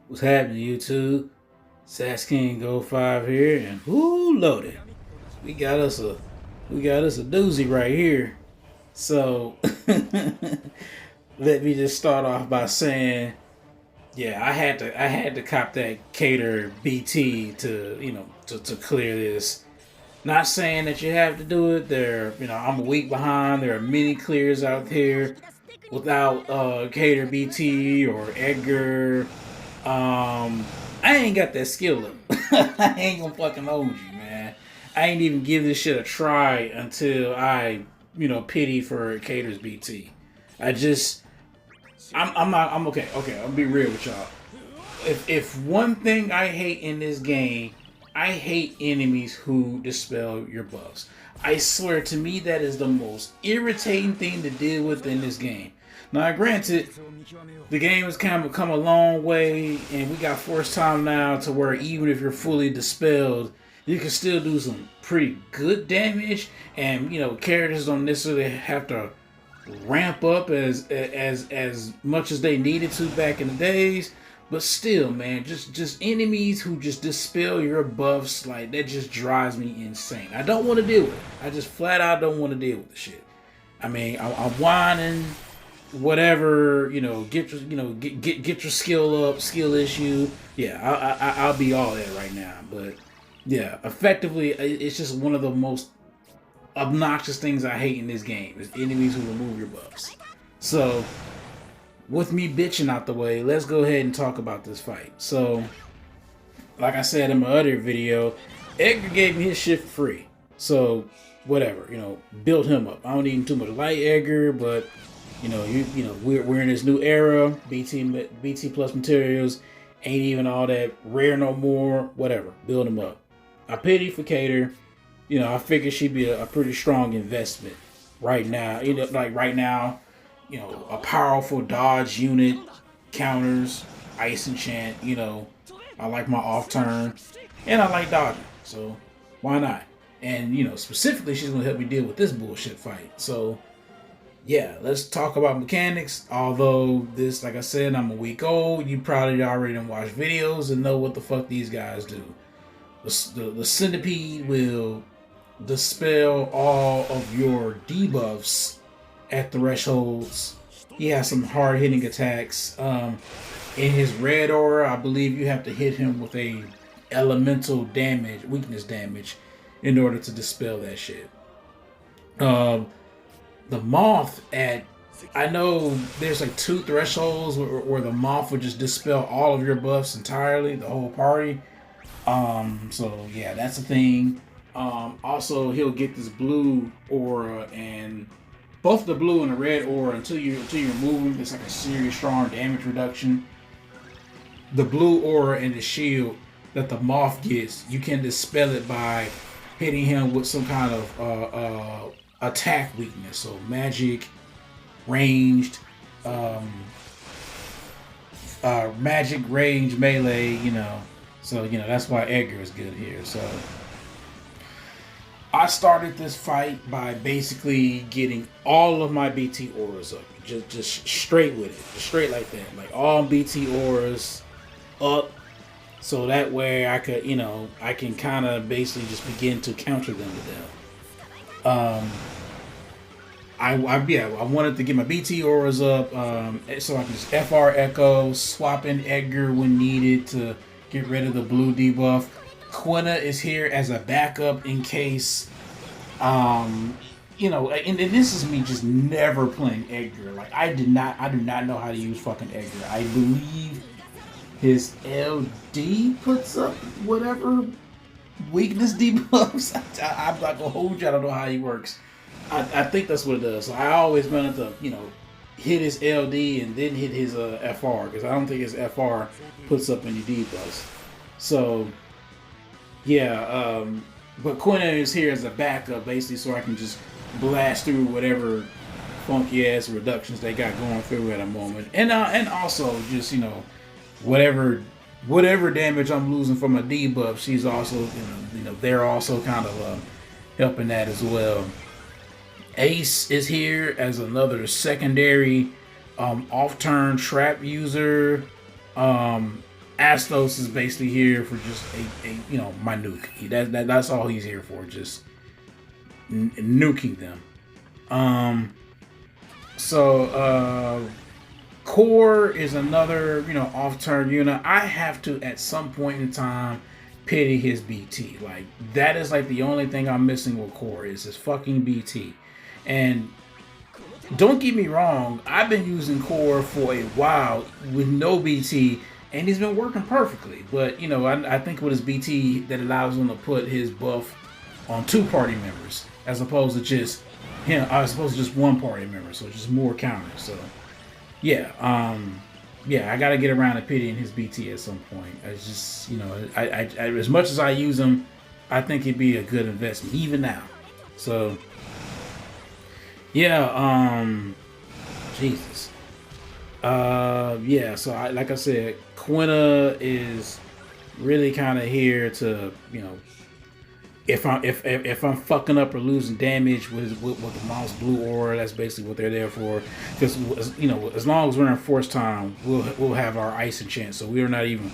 What's happening, YouTube? Sass King Go 5 here, and whoo, loaded. We got us a doozy right here. So let me just start off by saying, yeah, I had to cop that Cater BT to clear this. Not saying that you have to do it. I'm a week behind. There are many clears out there without Cater BT or Edgar. I ain't got that skill up. I ain't gonna fucking hold you, man. I ain't even give this shit a try until I, pity for Cater's BT. I just, I'm not, I'm okay. Okay, I'll be real with y'all. If one thing I hate in this game, I hate enemies who dispel your buffs. I swear, to me, that is the most irritating thing to deal with in this game. Now, granted, the game has kind of come a long way, and we got force time now to where even if you're fully dispelled, you can still do some pretty good damage, and characters don't necessarily have to ramp up as much as they needed to back in the days. But still, man, just enemies who just dispel your buffs, like, that just drives me insane. I don't want to deal with it. I just flat out don't want to deal with the shit. I mean, I'm whining, whatever, get your skill up, skill issue. Yeah, I'll be all that right now. But yeah, effectively, it's just one of the most obnoxious things I hate in this game is enemies who remove your buffs. So, with me bitching out the way, let's go ahead and talk about this fight. So, like I said in my other video, Edgar gave me his shit for free. So, whatever, build him up. I don't need too much light Edgar, but we're in this new era. BT plus materials ain't even all that rare no more. Whatever, build him up. I pity for Cater. I figure she'd be a pretty strong investment right now. Right now, a powerful dodge unit, counters, ice enchant. I like my off turn, and I like dodging. So why not? And specifically, she's gonna help me deal with this bullshit fight. So yeah, let's talk about mechanics. Although this, like I said, I'm a week old. You probably already done watched videos and know what the fuck these guys do. The Centipede will dispel all of your debuffs at thresholds. He has some hard-hitting attacks. In his red aura, I believe you have to hit him with a elemental damage, weakness damage, in order to dispel that shit. The moth I know there's like 2 thresholds where the moth would just dispel all of your buffs entirely, the whole party. So yeah, that's a thing. Also, he'll get this blue aura, and both the blue and the red aura, until you remove them, it's like a serious strong damage reduction. The blue aura and the shield that the moth gets, you can dispel it by hitting him with some kind of attack weakness. So magic, ranged, magic, range, melee. So that's why Edgar is good here. So I started this fight by basically getting all of my BT auras up, just straight with it, just straight like that, like all BT auras up, so that way I could, I can kind of basically just begin to counter them to death. I wanted to get my BT auras up, so I can just FR Echo, swap in Edgar when needed to get rid of the blue debuff. Quina is here as a backup in case, and this is me just never playing Edgar. Like, I do not know how to use fucking Edgar. I believe his LD puts up whatever weakness debuffs. I'm not gonna hold you. I don't know how he works. I think that's what it does. So I always wanted to, hit his LD and then hit his FR, because I don't think his FR puts up any debuffs. So yeah, but Quina is here as a backup, basically, so I can just blast through whatever funky ass reductions they got going through at a moment, and also just whatever damage I'm losing from a debuff, she's also they're also kind of helping that as well. Ace is here as another secondary off-turn trap user. Astos is basically here for just a my nuke. That's all he's here for, just nuking them. Core is another, off-turn unit. I have to, at some point in time, pity his BT. Like, that is like the only thing I'm missing with Core is his fucking BT. And don't get me wrong, I've been using Core for a while with no BT, and he's been working perfectly. But, I think with his BT, that allows him to put his buff on 2 party members, as opposed to just him, as opposed to just 1 party member, so just more counters. So, yeah, I gotta get around to pitying his BT at some point. It's just, I as much as I use him, I think it'd be a good investment, even now. So, yeah, Jesus. Yeah, so like I said, Quina is really kind of here to, if I'm fucking up or losing damage with the moth's blue aura, that's basically what they're there for. Because as long as we're in force time, we'll have our ice enchant, so we're not even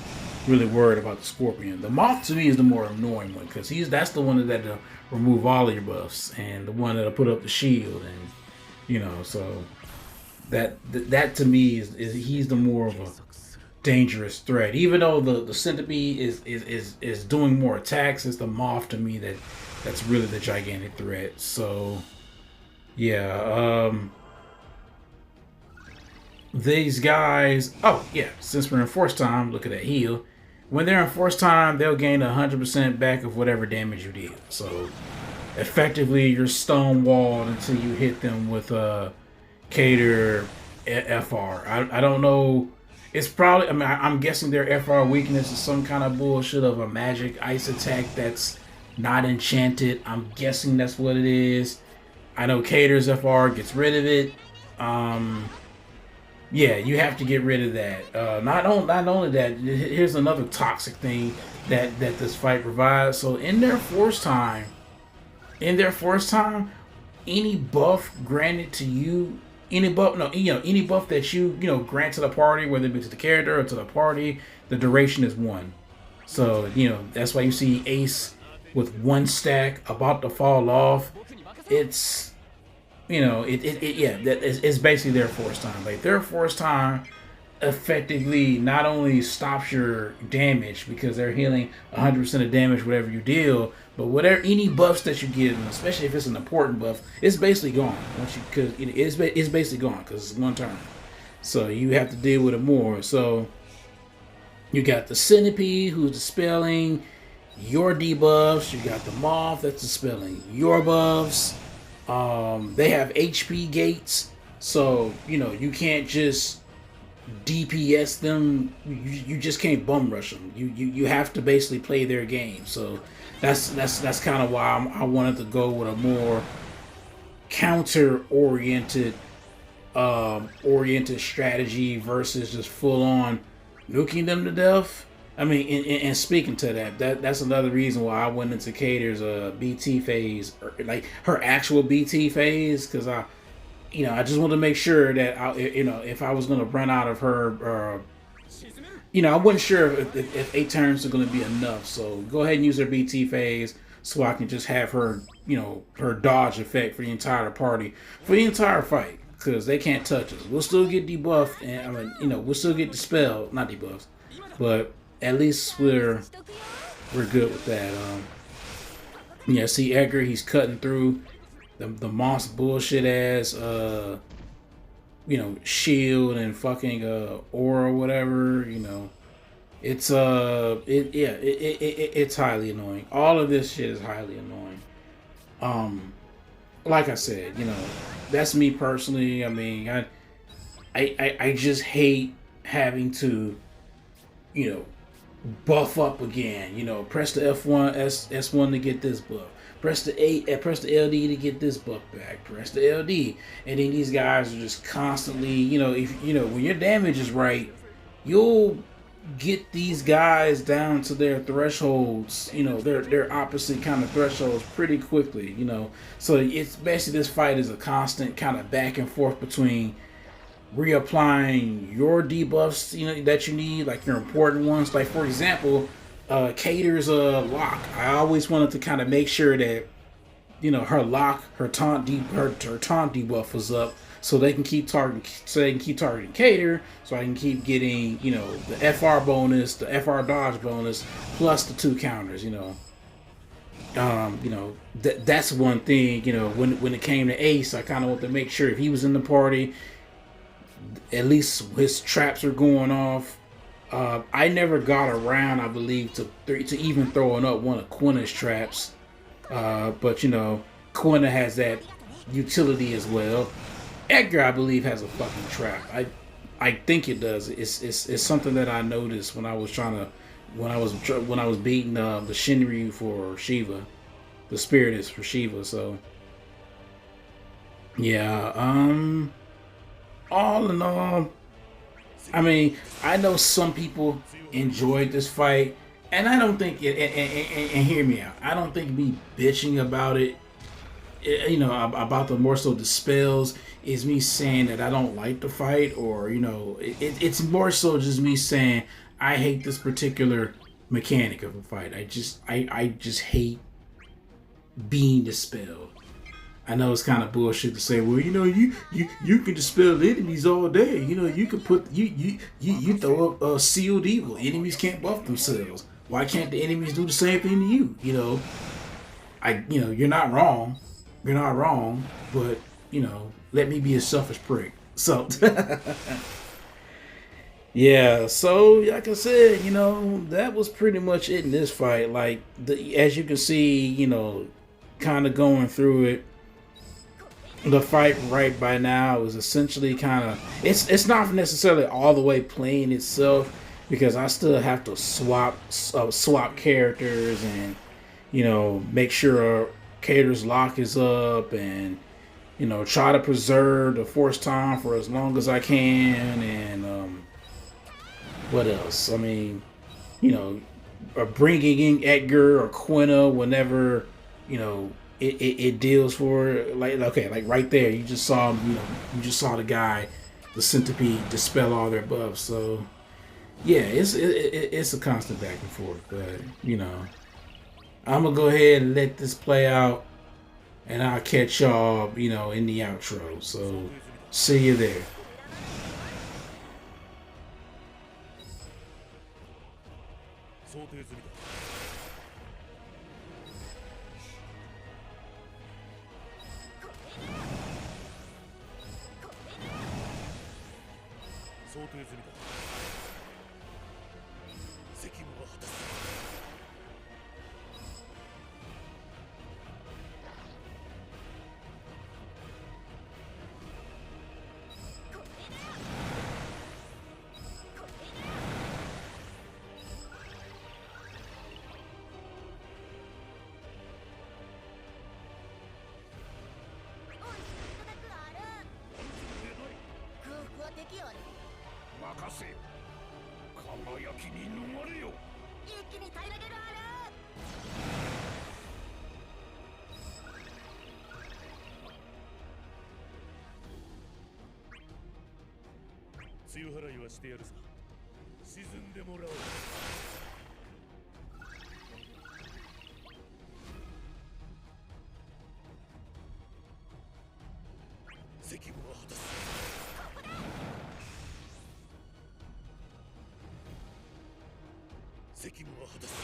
really worried about the scorpion. The moth to me is the more annoying one, because that's the one that'll remove all of your buffs, and the one that'll put up the shield, and so that to me is he's the more of a dangerous threat. Even though the Centipede is doing more attacks, it's the moth to me that's really the gigantic threat. So yeah, these guys, since we're in force time, look at that heal. When they're in force time, they'll gain 100% back of whatever damage you did. So effectively you're stonewalled until you hit them with Cater FR. I don't know. It's probably, I'm guessing their FR weakness is some kind of bullshit of a magic ice attack that's not enchanted. I'm guessing that's what it is. I know Cater's FR gets rid of it. Yeah, you have to get rid of that. Not only that, here's another toxic thing that this fight provides. So in their force time, any buff granted to you, any buff that you grant to the party, whether it be to the character or to the party, the duration is 1. So that's why you see Ace with 1 stack about to fall off. It's it's basically their force time. Like, their force time effectively not only stops your damage because they're healing 100% of damage whatever you deal, but whatever any buffs that you give them, especially if it's an important buff, it's basically gone because it's basically gone because it's 1 turn. So you have to deal with it more. So you got the Centipede who's dispelling your debuffs. You got the moth that's dispelling your buffs. They have HP gates, so you can't just DPS them. You just can't bum rush them. You have to basically play their game. So that's kind of why I wanted to go with a more counter oriented strategy versus just full on nuking them to death. And speaking to that's another reason why I went into Cater's BT phase, or like her actual BT phase, because I just wanted to make sure that if I was gonna run out of her, I wasn't sure if 8 turns are gonna be enough. So go ahead and use her BT phase so I can just have her, her dodge effect for the entire party, for the entire fight, because they can't touch us. We'll still get debuffed, and we'll still get dispelled, not debuffs, but at least we're good with that. See Edgar, he's cutting through the moss bullshit ass shield and fucking aura or whatever. It's it's highly annoying. All of this shit is highly annoying. Like I said, that's me personally. I just hate having to buff up again. Press the F1 S1 to get this buff. Press the LD to get this buff back. Press the LD, and then these guys are just constantly, if when your damage is right, you'll get these guys down to their thresholds, their opposite kind of thresholds pretty quickly, So it's basically, this fight is a constant kind of back and forth between reapplying your debuffs, you know, that you need, like your important ones. Like for example, Cater's lock. I always wanted to kind of make sure that, you know, her lock, her her taunt debuff was up, so they can keep targeting Cater, so I can keep getting, you know, the FR bonus, the FR dodge bonus, plus the 2 counters. You know, that's one thing. You know, when it came to Ace, I kind of want to make sure if he was in the party, at least his traps are going off. I never got around, I believe, to even throwing up one of Quina's traps. But you know, Quina has that utility as well. Edgar, I believe, has a fucking trap. I think it does. It's something that I noticed when I was beating the Shinryu for Shiva, the Spiritist for Shiva. So yeah, all in all, I mean, I know some people enjoyed this fight, and I don't think it. And hear me out. I don't think me bitching about it, you know, about the more so dispels, is me saying that I don't like the fight, or you know, it's more so just me saying I hate this particular mechanic of a fight. I just hate being dispelled. I know it's kind of bullshit to say, well, you know, you can dispel enemies all day. You know, you can put you throw up sealed evil. Enemies can't buff themselves. Why can't the enemies do the same thing to you? You know, you know, you're not wrong. You're not wrong, but you know, let me be a selfish prick. So yeah, so like I said, you know, that was pretty much it in this fight. Like as you can see, you know, kind of going through it, the fight right by now is essentially kind of, it's not necessarily all the way playing itself, because I still have to swap characters, and you know, make sure Cater's lock is up, and you know, try to preserve the force time for as long as I can, and what else? I mean, you know, bringing in Edgar or Quina whenever, you know, it deals for it. Like, okay, like right there, you just saw, you know, you just saw the guy, the Centipede, dispel all their buffs. So yeah, it's a constant back and forth. But you know, I'm gonna go ahead and let this play out, and I'll catch y'all, you know, in the outro. So see you there. 想定済みだ。責務は果たす。任せよ。輝きに逃れよ。一気に平らげるある。強払いはしてやるさ。沈んでもらおう。責務は果たす。責務は果たす。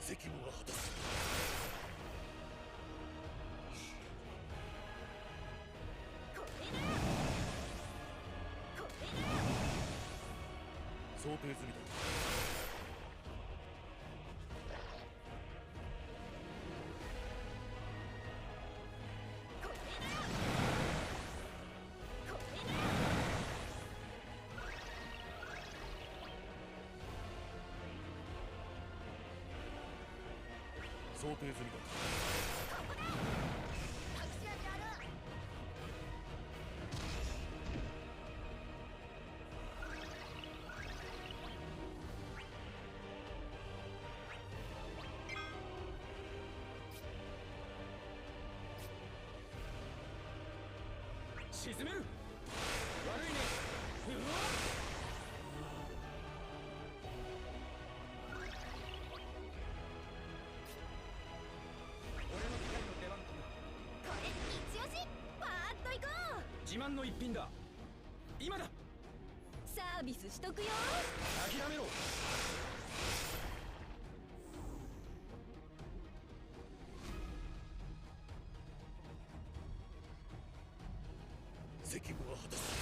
責務は果たす。想定済みだ。想定済みだ。沈める。悪いね。うわっ。自慢の一品だ。今だ。サービスしとくよ。諦めろ。責務は果たす。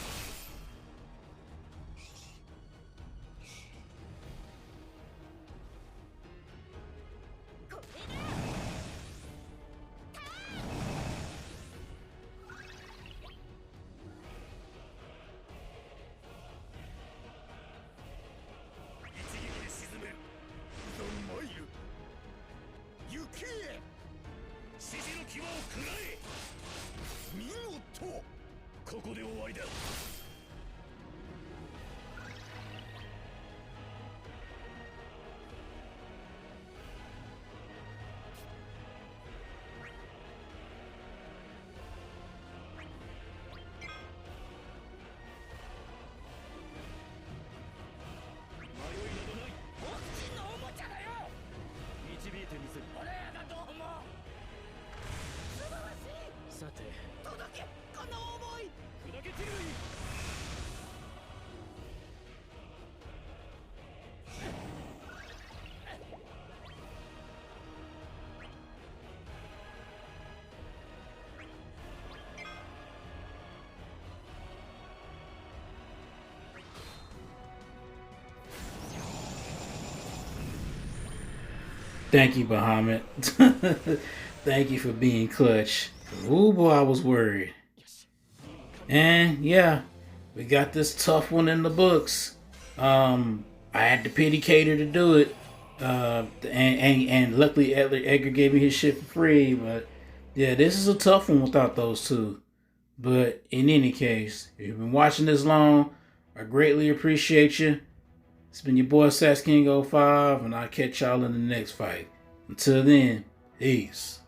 ここで終わりだ。迷いなどない。本人のおもちゃだよ。導いてみせる。俺らだと思う。素晴らしい。さて届け、この思い。砕け散る。Thank you, Bahamut. Thank you for being clutch. Ooh, boy, I was worried. And yeah, we got this tough one in the books. I had to pity Cater to do it. And luckily Edgar gave me his shit for free. But yeah, this is a tough one without those two. But in any case, if you've been watching this long, I greatly appreciate you. It's been your boy Sass King 05, and I'll catch y'all in the next fight. Until then, peace.